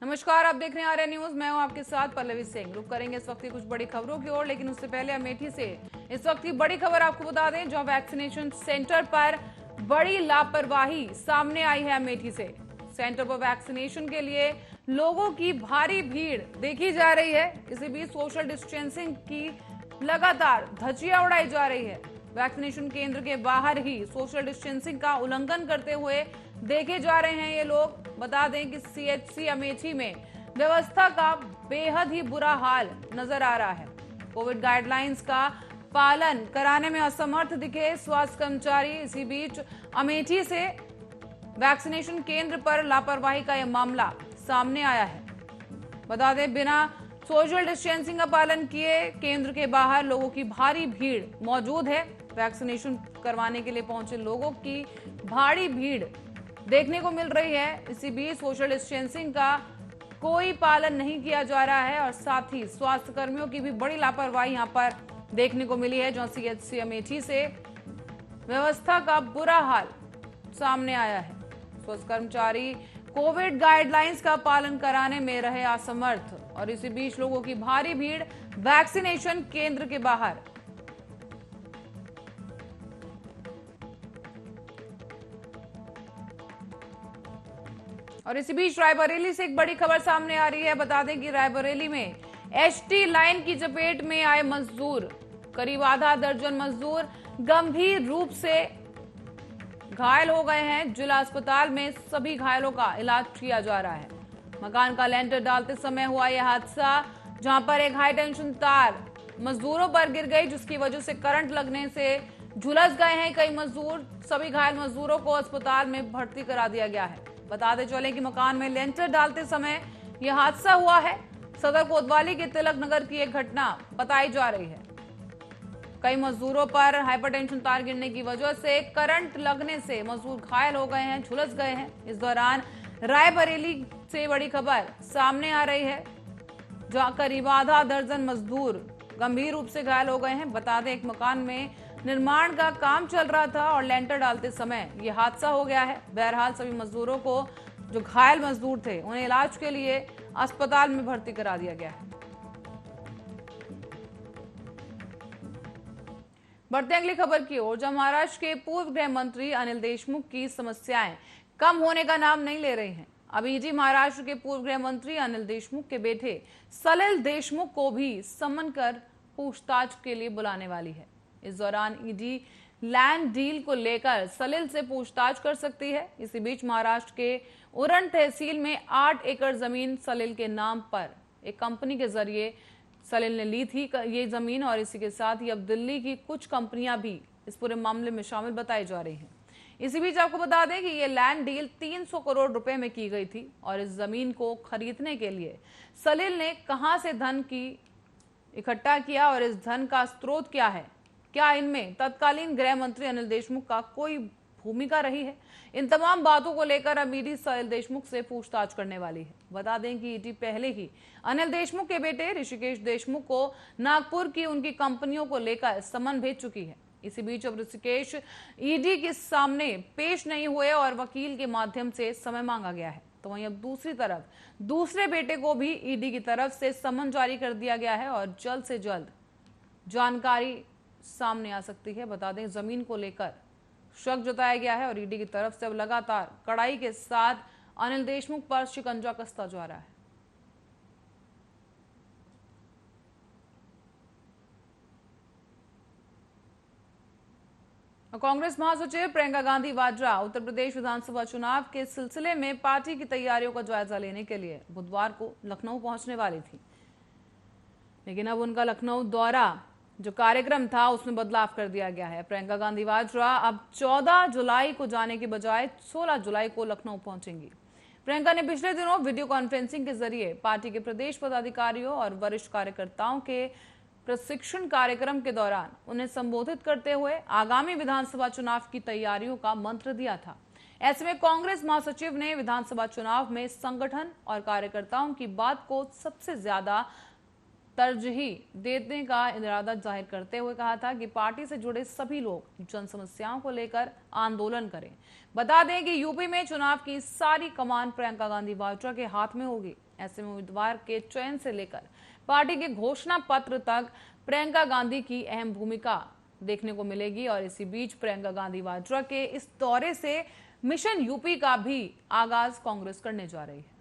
नमस्कार, आप देख रहे हैं आर्या न्यूज। मैं हूं आपके साथ पल्लवी सिंह। रुक करेंगे इस वक्त की कुछ बड़ी खबरों की ओर, लेकिन उससे पहले अमेठी से इस वक्त की बड़ी खबर आपको बता दें, जहां वैक्सीनेशन सेंटर पर बड़ी लापरवाही सामने आई है। अमेठी से सेंटर पर वैक्सीनेशन के लिए लोगों की भारी भीड़ देखी जा रही है। इसी बीच सोशल डिस्टेंसिंग की लगातार धज्जियां उड़ाई जा रही है। वैक्सीनेशन केंद्र के बाहर ही सोशल डिस्टेंसिंग का उल्लंघन करते हुए देखे जा रहे हैं ये लोग। बता दें कि सीएचसी अमेठी में व्यवस्था का बेहद ही बुरा हाल नजर आ रहा है। कोविड गाइडलाइंस का पालन कराने में असमर्थ दिखे स्वास्थ्य कर्मचारी। इसी बीच अमेठी से वैक्सीनेशन केंद्र पर लापरवाही का यह मामला सामने आया है। बता दें, बिना सोशल डिस्टेंसिंग का पालन किए केंद्र के बाहर लोगों की भारी भीड़ मौजूद है। वैक्सीनेशन करवाने के लिए पहुंचे लोगों की भारी भीड़ देखने को मिल रही है। इसी बीच सोशल डिस्टेंसिंग का कोई पालन नहीं किया जा रहा है और साथ ही स्वास्थ्य कर्मियों की भी बड़ी लापरवाही यहां पर देखने को मिली है। जहां सीएचसी अमेठी से व्यवस्था का बुरा हाल सामने आया है। स्वास्थ्य कर्मचारी कोविड गाइडलाइंस का पालन कराने में रहे असमर्थ और इसी बीच लोगों की भारी भीड़ वैक्सीनेशन केंद्र के बाहर। और इसी बीच रायबरेली से एक बड़ी खबर सामने आ रही है। बता दें कि रायबरेली में एसटी लाइन की चपेट में आए मजदूर, करीब आधा दर्जन मजदूर गंभीर रूप से घायल हो गए हैं। जिला अस्पताल में सभी घायलों का इलाज किया जा रहा है। मकान का लेंटर डालते समय हुआ यह हादसा, जहां पर एक हाई टेंशन तार मजदूरों पर गिर गई, जिसकी वजह से करंट लगने से झुलस गए हैं कई मजदूर। सभी घायल मजदूरों को अस्पताल में भर्ती करा दिया गया है। बताते चले कि मकान में लेंटर डालते समय यह हादसा हुआ है। सदर कोतवाली के तिलक नगर की एक घटना बताई जा रही है। कई मजदूरों पर हाइपरटेंशन तार गिरने की वजह से करंट लगने से मजदूर घायल हो गए हैं, झुलस गए हैं। इस दौरान रायबरेली से बड़ी खबर सामने आ रही है, जहां करीब आधा दर्जन मजदूर गंभीर रूप से घायल हो गए हैं। बता दें, एक मकान में निर्माण का काम चल रहा था और लेंटर डालते समय यह हादसा हो गया है। बहरहाल सभी मजदूरों को, जो घायल मजदूर थे, उन्हें इलाज के लिए अस्पताल में भर्ती करा दिया गया है। बढ़ते अगली खबर की ओर, जहां महाराष्ट्र के पूर्व गृह मंत्री अनिल देशमुख की समस्याएं कम होने का नाम नहीं ले रही हैं। अब ईडी महाराष्ट्र के पूर्व गृह मंत्री अनिल देशमुख के बेटे सलिल देशमुख को भी समन कर पूछताछ के लिए बुलाने वाली है। इस दौरान ईडी लैंड डील को लेकर सलिल से पूछताछ कर सकती है। इसी बीच महाराष्ट्र के उरण तहसील में 8 एकड़ जमीन सलिल के नाम पर एक कंपनी के जरिए सलिल ने ली थी ये जमीन, और इसी के साथ ही अब दिल्ली की कुछ कंपनियां भी इस पूरे मामले में शामिल बताई जा रही हैं। इसी बीच आपको बता दें कि ये लैंड डील 300 करोड़ रुपए में की गई थी और इस जमीन को खरीदने के लिए सलिल ने कहां से धन की इकट्ठा किया और इस धन का स्रोत क्या है, क्या इनमें तत्कालीन गृह मंत्री अनिल देशमुख का कोई भूमिका रही है, इन तमाम बातों को लेकर अब ईडी सलिल देशमुख से पूछताछ करने वाली है। बता दें कि ईडी पहले ही अनिल देशमुख के बेटे ऋषिकेश देशमुख को नागपुर की उनकी कंपनियों को लेकर समन भेज चुकी है। इसी बीच अब ऋषिकेश ईडी के सामने पेश नहीं हुए और वकील के माध्यम से समय मांगा गया है। तो वहीं अब दूसरी तरफ दूसरे बेटे को भी ईडी की तरफ से समन जारी कर दिया गया है और जल्द से जल्द जानकारी सामने आ सकती है। बता दें, जमीन को लेकर शक जताया गया है और ईडी की तरफ से अब लगातार कड़ाई के साथ अनिल देशमुख पर शिकंजा कसता जा रहा है। कांग्रेस महासचिव प्रियंका गांधी वाड्रा उत्तर प्रदेश विधानसभा चुनाव के सिलसिले में पार्टी की तैयारियों का जायजा लेने के लिए बुधवार को लखनऊ पहुंचने वाली थी, लेकिन अब उनका लखनऊ दौरा जो कार्यक्रम था उसमें बदलाव कर दिया गया है। प्रियंका गांधी वाड्रा अब 14 जुलाई को जाने के बजाय 16 जुलाई को लखनऊ पहुंचेंगी। प्रियंका ने पिछले दिनों वीडियो कॉन्फ्रेंसिंग के जरिए पार्टी के प्रदेश पदाधिकारियों और वरिष्ठ कार्यकर्ताओं के प्रशिक्षण कार्यक्रम के दौरान उन्हें संबोधित करते हुए आगामी विधानसभा चुनाव की तैयारियों का मंत्र दिया था। ऐसे में कांग्रेस महासचिव ने विधानसभा चुनाव में संगठन और कार्यकर्ताओं की बात को सबसे ज्यादा तरजीही देने का इरादा जाहिर करते हुए कहा था कि पार्टी से जुड़े सभी लोग जन समस्याओं को लेकर आंदोलन करें। बता दें कि यूपी में चुनाव की सारी कमान प्रियंका गांधी वाड्रा के हाथ में होगी। ऐसे में उम्मीदवार के चयन से लेकर पार्टी के घोषणा पत्र तक प्रियंका गांधी की अहम भूमिका देखने को मिलेगी। और इसी बीच प्रियंका गांधी वाड्रा के इस दौरे से मिशन यूपी का भी आगाज कांग्रेस करने जा रही है।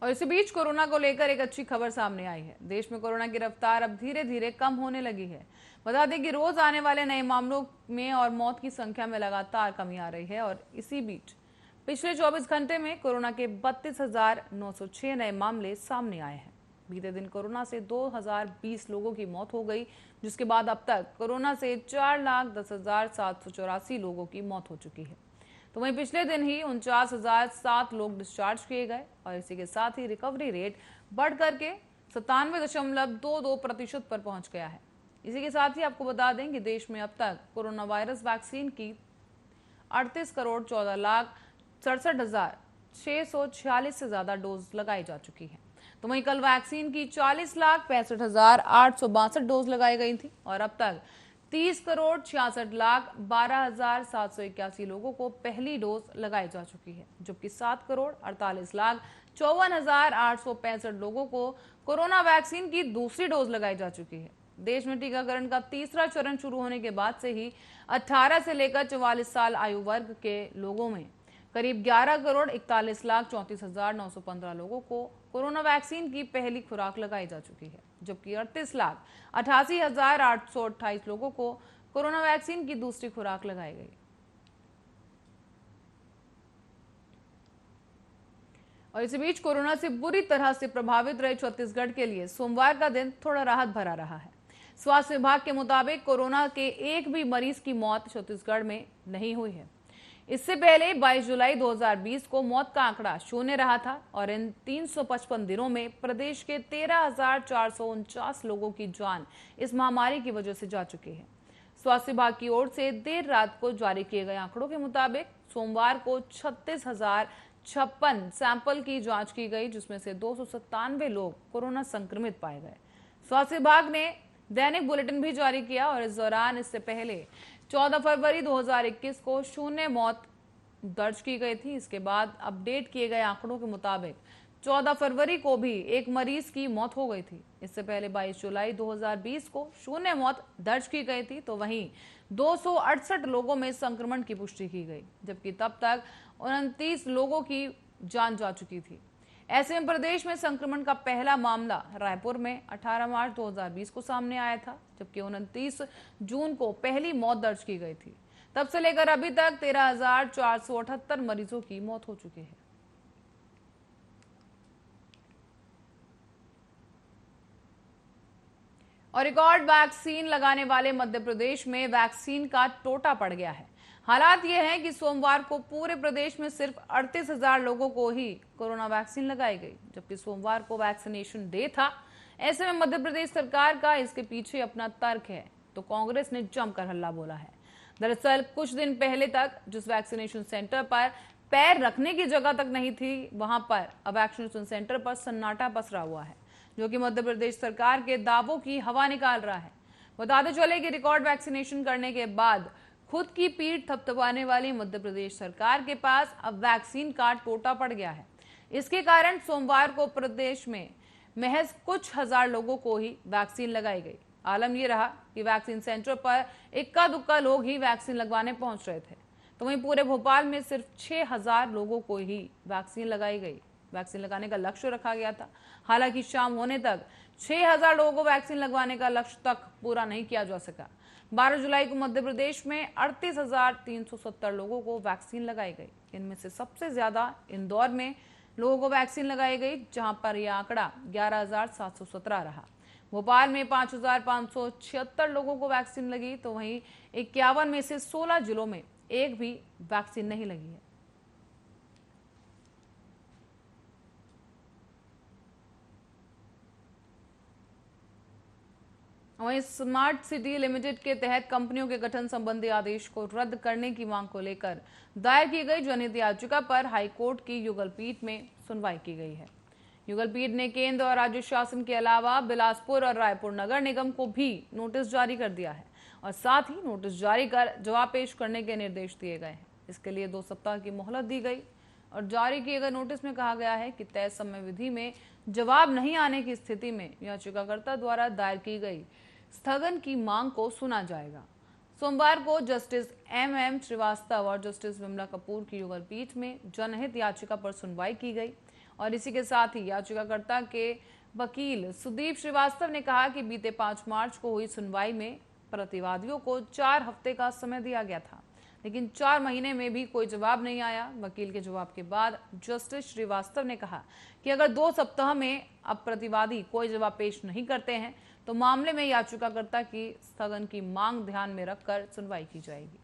और इसी बीच कोरोना को लेकर एक अच्छी खबर सामने आई है। देश में कोरोना की रफ्तार अब धीरे धीरे कम होने लगी है। बता दें कि रोज आने वाले नए मामलों में और मौत की संख्या में लगातार कमी आ रही है। और इसी बीच पिछले 24 घंटे में कोरोना के 32,906 नए मामले सामने आए हैं। बीते दिन कोरोना से 2020 लोगों की मौत हो गई, जिसके बाद अब तक कोरोना से 4,10,784 लोगों की मौत हो चुकी है। तो वहीं पिछले दिन ही 49,007 लोग डिस्चार्ज किए गए और इसी के साथ ही रिकवरी रेट बढ़ करके 97.22% पर पहुंच गया है। इसी के साथ ही आपको बता दें कि देश में अब तक कोरोना वायरस वैक्सीन की 38,14,67,646 से ज्यादा डोज लगाई जा चुकी है। तो वहीं कल वैक्सीन की 40,65,862 डोज लगाई गई थी और अब तक 30,66,12,781 लोगों को पहली डोज लगाई जा चुकी है, जबकि 7,48,54,865 लोगों को कोरोना वैक्सीन की दूसरी डोज लगाई जा चुकी है। देश में टीकाकरण का तीसरा चरण शुरू होने के बाद से ही 18 से लेकर 44 साल आयु वर्ग के लोगों में करीब 11,41,34,915 लोगों को कोरोना वैक्सीन की पहली खुराक लगाई जा चुकी है, जबकि 38,88,828 लोगों को कोरोना वैक्सीन की दूसरी खुराक लगाई गई। और इसी बीच कोरोना से बुरी तरह से प्रभावित रहे छत्तीसगढ़ के लिए सोमवार का दिन थोड़ा राहत भरा रहा है। स्वास्थ्य विभाग के मुताबिक कोरोना के एक भी मरीज की मौत छत्तीसगढ़ में नहीं हुई है। इससे पहले 22 जुलाई 2020 को मौत का आंकड़ा शून्य रहा था और इन 355 दिनों में प्रदेश के 13,449 लोगों की जान इस महामारी की वजह से जा चुकी है। स्वास्थ्य विभाग की ओर से देर रात को जारी किए गए आंकड़ों के मुताबिक सोमवार को 36,056 सैंपल की जांच की गई, जिसमें से 297 लोग कोरोना संक्रमित पाए गए। स्वास्थ्य विभाग ने दैनिक बुलेटिन भी जारी किया और इस दौरान इससे पहले 14 फरवरी 2021 को शून्य मौत दर्ज की गई थी। इसके बाद अपडेट किए गए आंकड़ो68 के मुताबिक 14 फरवरी को भी एक मरीज की मौत हो गई थी। इससे पहले 22 जुलाई 2020 को शून्य मौत दर्ज की गई थी, तो वहीं 268 लोगों में संक्रमण की पुष्टि की गई, जबकि तब तक 29 लोगों की जान जा चुकी थी। ऐसे में प्रदेश में संक्रमण का पहला मामला रायपुर में 18 मार्च 2020 को सामने आया था, जबकि 29 जून को पहली मौत दर्ज की गई थी। तब से लेकर अभी तक 13,478 मरीजों की मौत हो चुकी है। और रिकॉर्ड वैक्सीन लगाने वाले मध्य प्रदेश में वैक्सीन का टोटा पड़ गया है। हालात यह है कि सोमवार को पूरे प्रदेश में सिर्फ 38,000 लोगों को ही कोरोना वैक्सीन लगाई गई, जबकि सोमवार को वैक्सीनेशन डे था। ऐसे में मध्य प्रदेश सरकार का इसके पीछे अपना तर्क है, तो कांग्रेस ने जमकर हल्ला बोला है। दरअसल कुछ दिन पहले तक जिस वैक्सीनेशन सेंटर पर पैर रखने की जगह तक नहीं थी, वहां पर अब वैक्सीनेशन सेंटर पर सन्नाटा पसरा हुआ है, जो कि मध्य प्रदेश सरकार के दावों की हवा निकाल रहा है। बताते चले कि रिकॉर्ड वैक्सीनेशन करने के बाद खुद की पीठ थपथपाने वाली मध्य प्रदेश सरकार के पास अब वैक्सीन का टोटा पड़ गया है। इसके कारण सोमवार को प्रदेश में महज कुछ हजार लोगों को ही वैक्सीन लगाई गई। आलम यह रहा कि वैक्सीन सेंटर पर इक्का दुक्का लोग ही वैक्सीन लगवाने पहुंच रहे थे, तो वहीं पूरे भोपाल में सिर्फ 6,000 लोगों को ही वैक्सीन लगाई गई। वैक्सीन लगाने का लक्ष्य रखा गया था, हालांकि शाम होने तक 6,000 लोगों को वैक्सीन लगवाने का लक्ष्य तक पूरा नहीं किया जा सका। 12 जुलाई को मध्य प्रदेश में 38,370 लोगों को वैक्सीन लगाई गई। इनमें से सबसे ज्यादा इंदौर में लोगों को वैक्सीन लगाई गई, जहां पर यह आंकड़ा 11,717 रहा। भोपाल में 5,576 लोगों को वैक्सीन लगी, तो वहीं 51 में से 16 जिलों में एक भी वैक्सीन नहीं लगी है। वहीं स्मार्ट सिटी लिमिटेड के तहत कंपनियों के गठन संबंधी आदेश को रद्द करने की मांग को लेकर दायर की गई जनहित याचिका पर हाईकोर्ट की युगल पीठ में सुनवाई की गई है। युगल पीठ ने केंद्र और राज्य शासन के अलावा बिलासपुर और रायपुर नगर निगम को भी नोटिस जारी कर दिया है और साथ ही नोटिस जारी कर जवाब पेश करने के निर्देश दिए गए हैं। इसके लिए 2 सप्ताह की मोहलत दी गई और जारी किए गए नोटिस में कहा गया है कि तय समय विधि में जवाब नहीं आने की स्थिति में याचिकाकर्ता द्वारा दायर की गई स्थगन की मांग को सुना जाएगा। सोमवार को जस्टिस एम श्रीवास्तव और जस्टिस विमला कपूर की युगल पीठ में जनहित याचिका पर सुनवाई की गई और इसी के साथ ही याचिकाकर्ता के वकील सुदीप श्रीवास्तव ने कहा कि बीते 5 मार्च को हुई सुनवाई में प्रतिवादियों को 4 हफ्ते का समय दिया गया था, लेकिन 4 महीने में भी कोई जवाब नहीं आया। वकील के जवाब के बाद जस्टिस श्रीवास्तव ने कहा कि अगर 2 सप्ताह में अब प्रतिवादी कोई जवाब पेश नहीं करते हैं तो मामले में याचिकाकर्ता की स्थगन की मांग ध्यान में रखकर सुनवाई की जाएगी।